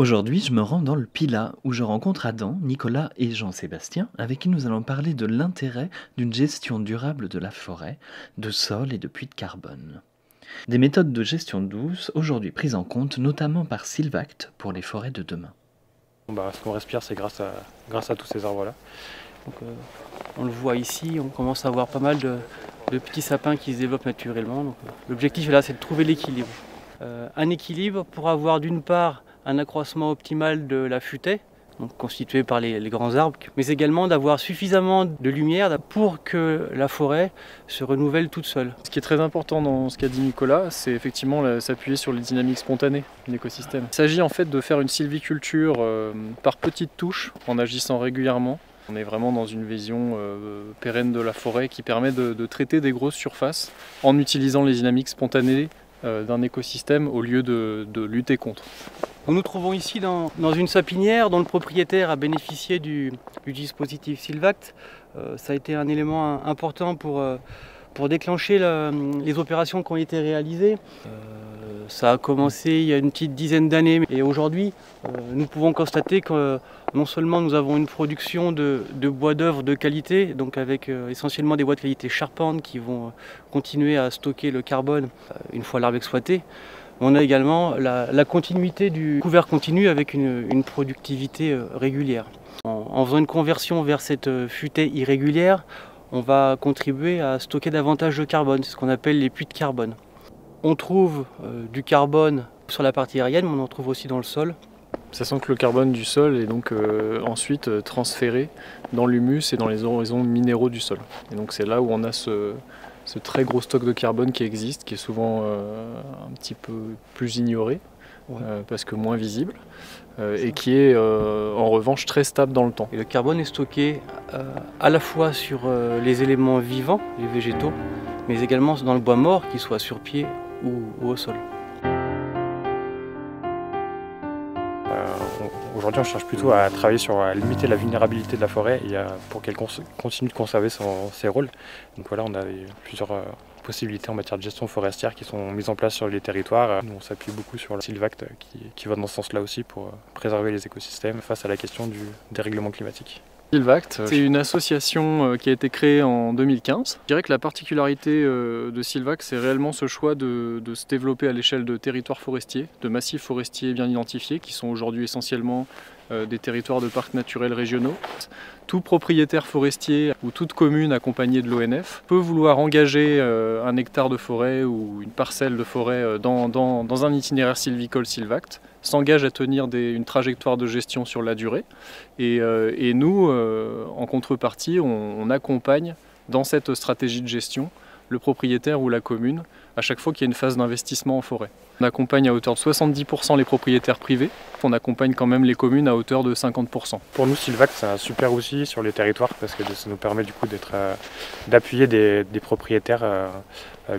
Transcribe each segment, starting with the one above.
Aujourd'hui, je me rends dans le Pilat où je rencontre Adam, Nicolas et Jean-Sébastien avec qui nous allons parler de l'intérêt d'une gestion durable de la forêt, de sol et de puits de carbone. Des méthodes de gestion douce aujourd'hui prises en compte notamment par Sylvact pour les forêts de demain. Ce qu'on respire, c'est grâce à tous ces arbres-là. Donc, on le voit ici, on commence à voir pas mal de petits sapins qui se développent naturellement. L'objectif là, c'est de trouver l'équilibre. Un équilibre pour avoir d'une part un accroissement optimal de la futaie, donc constituée par les grands arbres, mais également d'avoir suffisamment de lumière pour que la forêt se renouvelle toute seule. Ce qui est très important dans ce qu'a dit Nicolas, c'est effectivement s'appuyer sur les dynamiques spontanées de l'écosystème. Il s'agit en fait de faire une sylviculture par petites touches en agissant régulièrement. On est vraiment dans une vision pérenne de la forêt qui permet de traiter des grosses surfaces en utilisant les dynamiques spontanées d'un écosystème au lieu de lutter contre. Nous nous trouvons ici dans une sapinière dont le propriétaire a bénéficié du dispositif Sylvact. Ça a été un élément important pour déclencher les opérations qui ont été réalisées. Ça a commencé il y a une petite dizaine d'années et aujourd'hui nous pouvons constater que non seulement nous avons une production de bois d'œuvre de qualité, donc avec essentiellement des bois de qualité charpente qui vont continuer à stocker le carbone une fois l'arbre exploité. On a également la continuité du couvert continu avec une productivité régulière. En faisant une conversion vers cette futaie irrégulière, on va contribuer à stocker davantage de carbone, c'est ce qu'on appelle les puits de carbone. On trouve du carbone sur la partie aérienne, mais on en trouve aussi dans le sol. Sachant que le carbone du sol est donc ensuite transféré dans l'humus et dans les horizons minéraux du sol. Et donc c'est là où on a ce très gros stock de carbone qui existe, qui est souvent un petit peu plus ignoré, parce que moins visible, et qui est en revanche très stable dans le temps. Et le carbone est stocké à la fois sur les éléments vivants, les végétaux, mais également dans le bois mort, qu'il soit sur pied ou au sol. Aujourd'hui, on cherche plutôt à travailler à limiter la vulnérabilité de la forêt et pour qu'elle continue de conserver ses rôles. Donc voilà, on a plusieurs possibilités en matière de gestion forestière qui sont mises en place sur les territoires. Nous, on s'appuie beaucoup sur le Sylvact qui va dans ce sens-là aussi pour préserver les écosystèmes face à la question du dérèglement climatique. Sylvact, c'est une association qui a été créée en 2015. Je dirais que la particularité de Sylvact, c'est réellement ce choix de se développer à l'échelle de territoires forestiers, de massifs forestiers bien identifiés, qui sont aujourd'hui essentiellement des territoires de parcs naturels régionaux. Tout propriétaire forestier ou toute commune accompagnée de l'ONF peut vouloir engager un hectare de forêt ou une parcelle de forêt dans un itinéraire sylvicole Sylvact, s'engage à tenir une trajectoire de gestion sur la durée et nous, en contrepartie, on accompagne dans cette stratégie de gestion le propriétaire ou la commune à chaque fois qu'il y a une phase d'investissement en forêt. On accompagne à hauteur de 70% les propriétaires privés, on accompagne quand même les communes à hauteur de 50%. Pour nous, Sylvact, c'est un super outil sur les territoires parce que ça nous permet du coup d'appuyer des propriétaires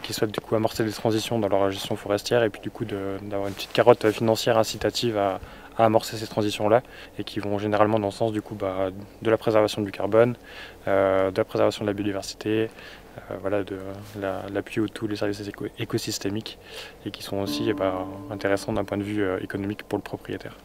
qui souhaitent du coup amorcer des transitions dans leur gestion forestière et puis du coup d'avoir une petite carotte financière incitative à amorcer ces transitions-là et qui vont généralement dans le sens du coup de la préservation du carbone, de la préservation de la biodiversité, de l'appui de tous les services écosystémiques et qui sont aussi intéressants d'un point de vue économique pour le propriétaire.